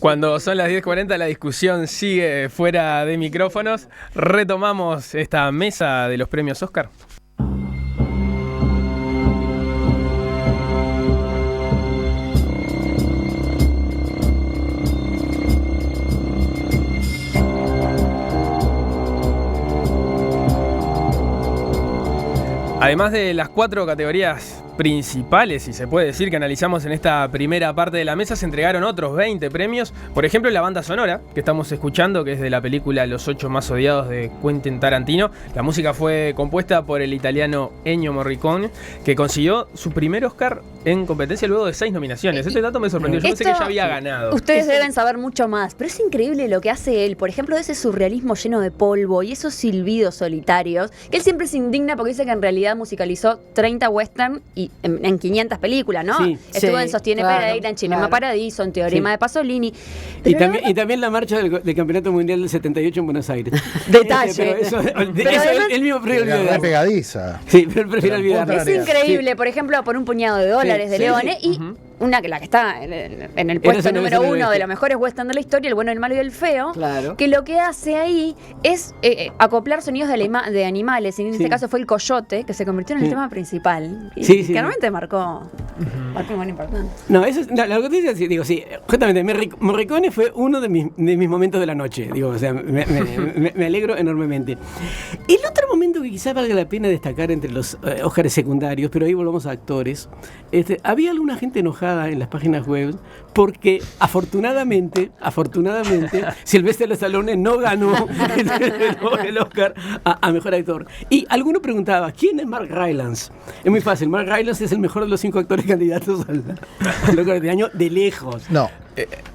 Cuando son las 10:40 la discusión sigue fuera de micrófonos. Retomamos esta mesa de los premios Oscar. Además de las 4 categorías principales, si se puede decir, que analizamos en esta primera parte de la mesa, se entregaron otros 20 premios. Por ejemplo, la banda sonora que estamos escuchando, que es de la película Los 8 más odiados de Quentin Tarantino. La música fue compuesta por el italiano Ennio Morricone, que consiguió su primer Oscar en competencia luego de 6 nominaciones. Este dato me sorprendió. Yo pensé que ya había ganado. Ustedes deben saber mucho más, pero es increíble lo que hace él. Por ejemplo, ese surrealismo lleno de polvo y esos silbidos solitarios, que él siempre se indigna porque dice que en realidad musicalizó 30 western y en 500 películas, ¿no? Sí, Estuvo en Sostiene Pereira, en Cinema Paradiso, en Teorema de Pasolini. Y también la marcha del Campeonato Mundial del 78 en Buenos Aires. Detalle. Él mismo prefiere olvidar. Pegadiza. Sí, pero prefiere olvidar. Es increíble, por ejemplo, por un puñado de dólares de Leone y la que está en el puesto número 1 de los mejores western de la historia, El bueno, el malo y el feo, que lo que hace ahí es acoplar sonidos de animales, y en este caso fue el coyote, que se convirtió en el tema principal. Y que realmente marcó un buen importante. No, eso es, la noticia, digo, sí, justamente, Morricone fue uno de mis momentos de la noche, digo, o sea, me alegro enormemente. El otro momento que quizás valga la pena destacar entre los Óscares secundarios, pero ahí volvamos a actores, había alguna gente enojada en las páginas web porque afortunadamente Sylvester Stallone no ganó el Oscar a mejor actor. Y alguno preguntaba, ¿quién es Mark Rylance? Es muy fácil, Mark Rylance es el mejor de los 5 actores candidatos al Oscar de año de lejos. No.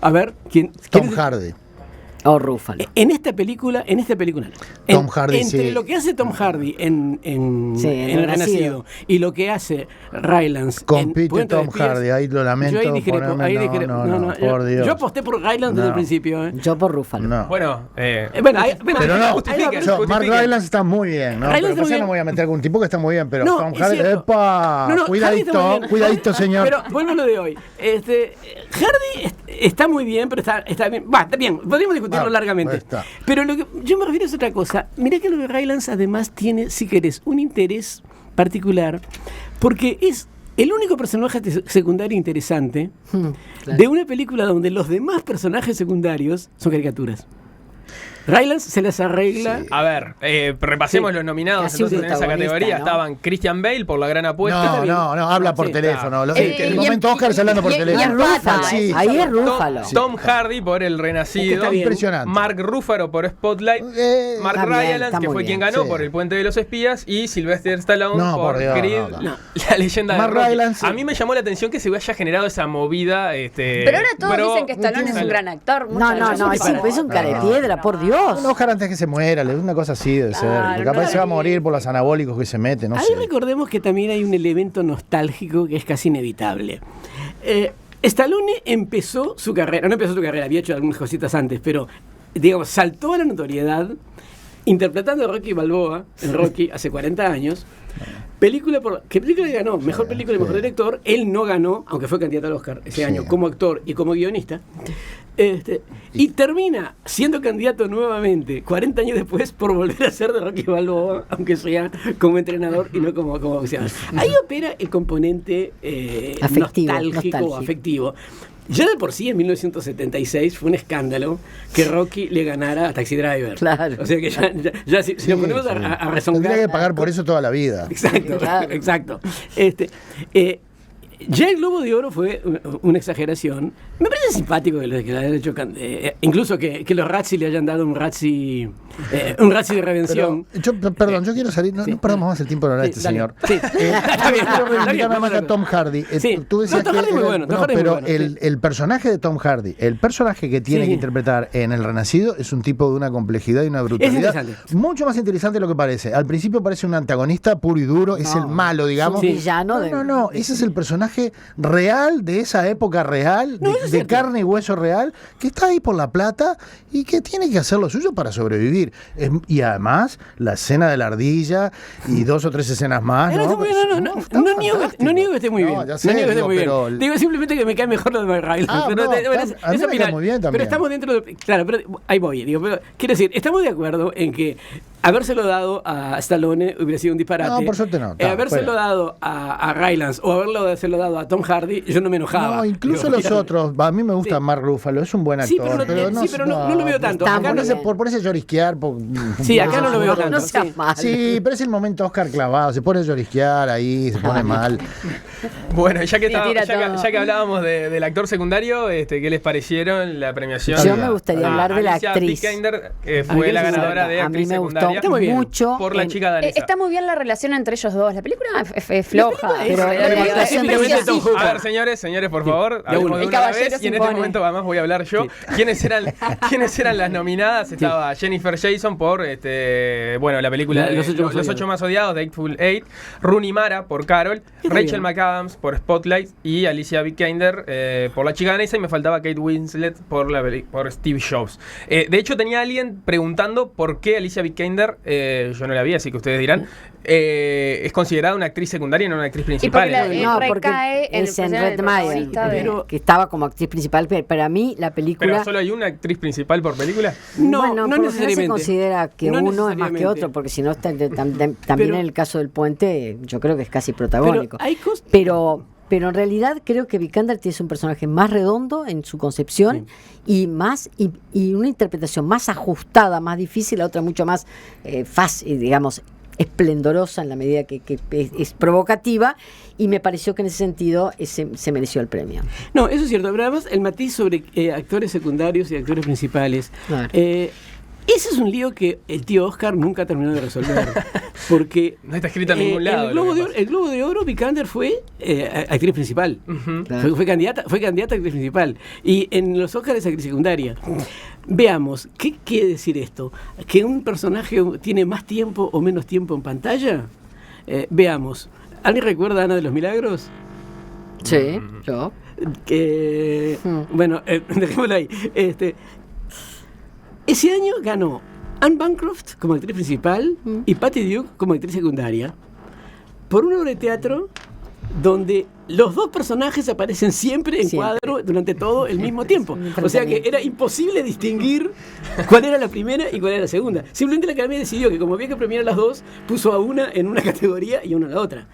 A ver, ¿quién Tom es? Hardy. O Ruffalo. En esta película Tom Hardy, entre lo que hace Tom Hardy en El Renacido y lo que hace Rylance compite en Puente Tom de Espías, Hardy, ahí lo lamento. Yo ahí discrepo, por Dios. Yo aposté por Rylance desde el principio. Yo por Ruffalo. No. Bueno, pero no, justifiquen. Mark Rylance está muy bien, ¿no? Rylance Pero no voy a meter algún tipo que está muy bien, pero Tom Hardy, ¡epa! Cuidadito, señor. Pero vuelvo a lo de hoy. Hardy está muy bien, pero está bien. Está bien, podríamos discutirlo largamente. Pero lo que yo me refiero es otra cosa. Mirá que lo de Rylance además tiene, si querés, un interés particular, porque es el único personaje secundario interesante de una película donde los demás personajes secundarios son caricaturas. Rylance se las arregla. Sí. A ver, repasemos los nominados entonces en esa categoría. ¿No? Estaban Christian Bale por La gran apuesta. No, habla por teléfono. El momento Oscar es hablando por teléfono. Y es Ruffalo. Ahí es Ruffalo. Tom Hardy por El Renacido. Impresionante. Mark Ruffalo por Spotlight. Mark Rylance, que fue quien ganó por El Puente de los Espías. Y Sylvester Stallone por Creed, La leyenda de Rocky. A mí me llamó la atención que se haya generado esa movida. Pero ahora todos dicen que Stallone es un gran actor. No, es un carepiedra, por Dios. Un Oscar antes que se muera, una cosa así debe ser. Porque capaz se va a morir por los anabólicos que se mete, no sé. Ahí recordemos que también hay un elemento nostálgico que es casi inevitable. Stallone empezó su carrera, había hecho algunas cositas antes, pero digamos, saltó a la notoriedad interpretando a Rocky Balboa en Rocky hace 40 años. ¿Qué película ganó? Mejor película y mejor director. Él no ganó, aunque fue candidato al Oscar ese año, como actor y como guionista. Y termina siendo candidato nuevamente 40 años después por volver a ser de Rocky Balboa, aunque sea como entrenador y no como boxeador. Ahí opera el componente nostálgico, afectivo. Ya de por sí, en 1976 fue un escándalo que Rocky le ganara a Taxi Driver. Claro. O sea que ya si nos ponemos a rezongar... Tendría que pagar por eso toda la vida. Exacto. Ya el Globo de Oro fue una exageración. Me parece simpático que le hayan hecho incluso que los Razzie le hayan dado un Razzie de redención. Perdón, yo quiero salir. No perdamos más el tiempo de hablar de este señor. Sí. Quiero reivindicarme más a Tom Hardy. Tú decías Tom Hardy es muy bueno. Pero el personaje de Tom Hardy, el personaje que tiene que interpretar en El Renacido, es un tipo de una complejidad y una brutalidad mucho más interesante de lo que parece. Al principio parece un antagonista puro y duro, es el malo, digamos. Villano. No, ese es el personaje personaje real, de esa época real, de carne y hueso real, que está ahí por la plata y que tiene que hacer lo suyo para sobrevivir. Y además, la escena de la ardilla y 2 o 3 escenas más. No niego que esté muy bien. Digo simplemente que me cae mejor lo de Mark Rylance. A mí me cae muy bien también. Pero estamos dentro de... Claro, pero ahí voy. Quiero decir, estamos de acuerdo en que habérselo dado a Stallone hubiera sido un disparate. No, por suerte no. Habérselo dado a Rylance o haberlo dado a Tom Hardy, yo no me enojaba. No, incluso los otros. A mí me gusta Mark Ruffalo, es un buen actor. Pero no lo veo tanto. Por ponerse a llorisquear. Sí, acá no lo veo tanto. No seas mal. Sí, pero es el momento Oscar clavado. Se pone a llorisquear ahí, se pone mal. Bueno, ya que hablábamos del actor secundario, ¿qué les parecieron la premiación? Yo me gustaría hablar de la Alicia actriz. Vikander, fue la ganadora de actriz secundaria. Está muy bien. Mucho por la chica danesa. Está muy bien la relación entre ellos dos. La película es floja. Pero la actuación de ella sí. A ver, señores, por favor, hablemos de una vez. Y en este momento además voy a hablar yo. ¿Quiénes eran las nominadas? Estaba Jennifer Jason por la película Los 8 más odiados, The Hateful Eight, Rooney Mara por Carol, Rachel McAdams por Spotlight y Alicia Vikander por La chica danesa, y me faltaba Kate Winslet por Steve Jobs. De hecho, tenía alguien preguntando por qué Alicia Vikander, yo no la vi, así que ustedes dirán, es considerada una actriz secundaria y no una actriz principal. Porque es en Red Mayer, que estaba como actriz principal, pero para mí la película... ¿Pero solo hay una actriz principal por película? No necesariamente. No se considera que uno es más que otro, porque si no, también en el caso del Puente, yo creo que es casi protagónico. Pero en realidad creo que Vikander tiene un personaje más redondo en su concepción y una interpretación más ajustada, más difícil, la otra mucho más fácil, digamos, esplendorosa en la medida que es provocativa, y me pareció que en ese sentido se mereció el premio. No, eso es cierto, pero además el matiz sobre actores secundarios y actores principales, claro. Ese es un lío que el tío Oscar nunca terminó de resolver, porque no está escrito en ningún lado. El Globo de Oro, Vikander fue actriz principal, claro. fue candidata a actriz principal, y en los Oscars es actriz secundaria. Veamos, ¿qué quiere decir esto? ¿Que un personaje tiene más tiempo o menos tiempo en pantalla? Veamos, ¿alguien recuerda a Ana de los Milagros? Sí, yo. Bueno, dejémoslo ahí. Ese año ganó Anne Bancroft como actriz principal y Patty Duke como actriz secundaria por una obra de teatro donde los dos personajes aparecen siempre en cuadro durante todo el mismo tiempo. O sea que era imposible distinguir cuál era la primera y cuál era la segunda. Simplemente la Academia decidió que como había que premiar a las dos, puso a una en una categoría y a una en la otra.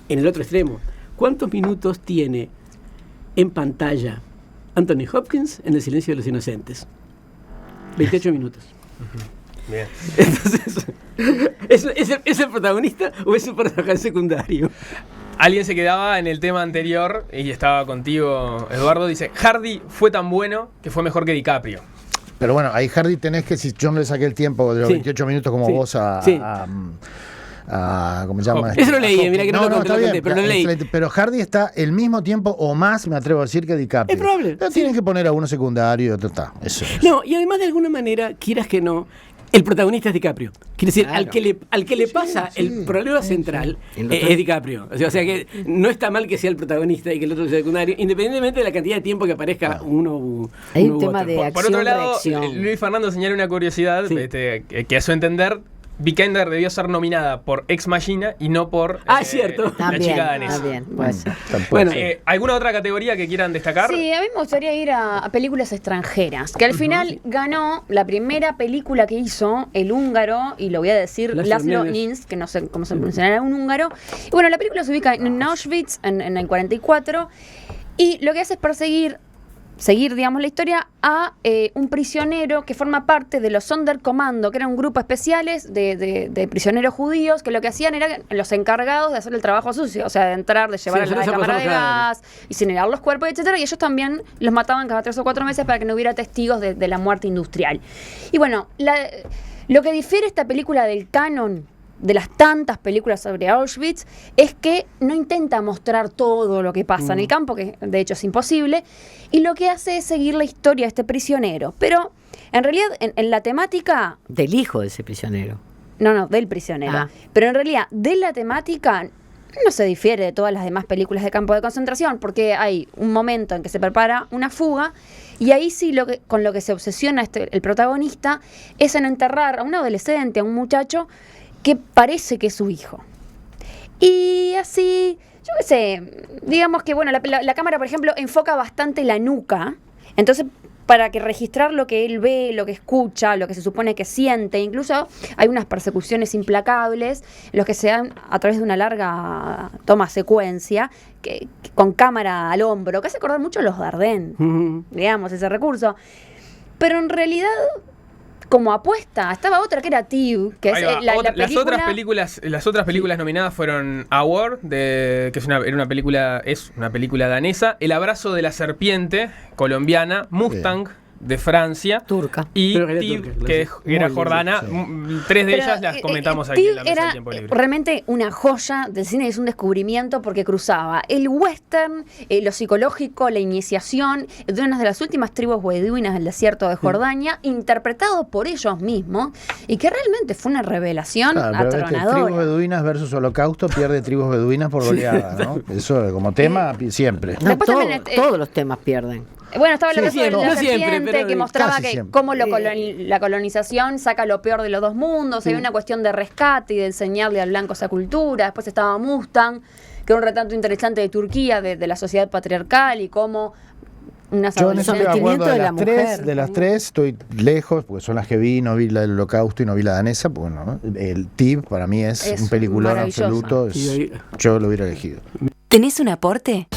En el otro extremo, ¿cuántos minutos tiene en pantalla Anthony Hopkins en El silencio de los inocentes? 28 minutos. Bien. Entonces, ¿es el protagonista o es un personaje secundario? Alguien se quedaba en el tema anterior y estaba contigo, Eduardo. Dice, Hardy fue tan bueno que fue mejor que DiCaprio. Pero bueno, ahí Hardy tenés que, si yo no le saqué el tiempo de los 28 minutos como vos ¿cómo se llama? Eso lo leí, mira que no lo conté, pero lo leí. Pero Hardy está el mismo tiempo o más, me atrevo a decir, que DiCaprio. Es probable. Pero tienen que poner a uno secundario y otro está. Eso es. No, y además de alguna manera, quieras que no, el protagonista es DiCaprio. Quiere decir, claro, al que le pasa el problema central es DiCaprio. O sea que no está mal que sea el protagonista y que el otro sea secundario, independientemente de la cantidad de tiempo que aparezca uno. Hay un tema de acción. Por otro lado, reacción. Luis Fernando señala una curiosidad que a su entender Vikander debió ser nominada por Ex Machina y no por cierto. La chica danesa. También, puede ser. Bueno, ¿alguna otra categoría que quieran destacar? Sí, a mí me gustaría ir a películas extranjeras, que al final ganó la primera película que hizo el húngaro, y lo voy a decir, Laszlo Nincs, que no sé cómo se pronunciará un húngaro. Y bueno, la película se ubica en Auschwitz en el 44, y lo que hace es seguir, digamos, la historia a un prisionero que forma parte de los Sonderkommando, que era un grupo especiales de prisioneros judíos, que lo que hacían era los encargados de hacer el trabajo sucio, o sea, de entrar, de llevar a la cámara de gas, incinerar los cuerpos, etcétera, y ellos también los mataban cada 3 o 4 meses para que no hubiera testigos de la muerte industrial. Y bueno, lo que difiere esta película del canon de las tantas películas sobre Auschwitz es que no intenta mostrar todo lo que pasa en el campo, que de hecho es imposible, y lo que hace es seguir la historia de este prisionero. Pero en realidad en la temática... Del hijo de ese prisionero. No, del prisionero. Pero en realidad de la temática no se difiere de todas las demás películas de campo de concentración, porque hay un momento en que se prepara una fuga, y ahí sí con lo que se obsesiona el protagonista es en enterrar a un adolescente, a un muchacho que parece que es su hijo. Y así, yo qué sé, digamos que bueno, la cámara, por ejemplo, enfoca bastante la nuca, entonces para que registrar lo que él ve, lo que escucha, lo que se supone que siente. Incluso hay unas persecuciones implacables, los que se dan a través de una larga toma secuencia, con cámara al hombro, que hace acordar mucho a los Dardenne, digamos, ese recurso. Pero en realidad, como apuesta, estaba otra que era Tiv, que es la película... Las otras películas nominadas fueron Award, que es una película danesa, El abrazo de la serpiente, colombiana, Mustang, de Francia, turca, y Tiv, que era jordana. Sí. Tres de ellas las comentamos aquí en la mesa del tiempo libre. Realmente una joya del cine, es un descubrimiento porque cruzaba el western, lo psicológico, la iniciación de una de las últimas tribus beduinas del desierto de Jordania, interpretado por ellos mismos, y que realmente fue una revelación atronadora. Tribus beduinas versus holocausto pierde tribus beduinas por goleada, ¿no? Eso como tema siempre. No, todos los temas pierden. Bueno, estaba lo caso de la serpiente, que mostraba que cómo la colonización saca lo peor de los dos mundos. Había una cuestión de rescate y de enseñarle al blanco esa cultura. Después estaba Mustang, que era un retrato interesante de Turquía, de la sociedad patriarcal y cómo una yo en eso estoy de acuerdo de las tres estoy lejos, porque son las que vi, no vi la del holocausto y no vi la danesa. Bueno, el Tiv para mí es un peliculón absoluto. Yo lo hubiera elegido. ¿Tenés un aporte?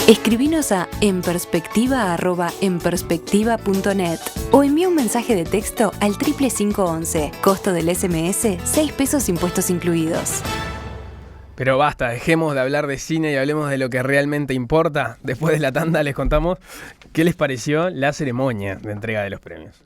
Escribinos a enperspectiva@enperspectiva.net o envía un mensaje de texto al 55511. Costo del SMS, 6 pesos impuestos incluidos. Pero basta, dejemos de hablar de cine y hablemos de lo que realmente importa. Después de la tanda les contamos qué les pareció la ceremonia de entrega de los premios.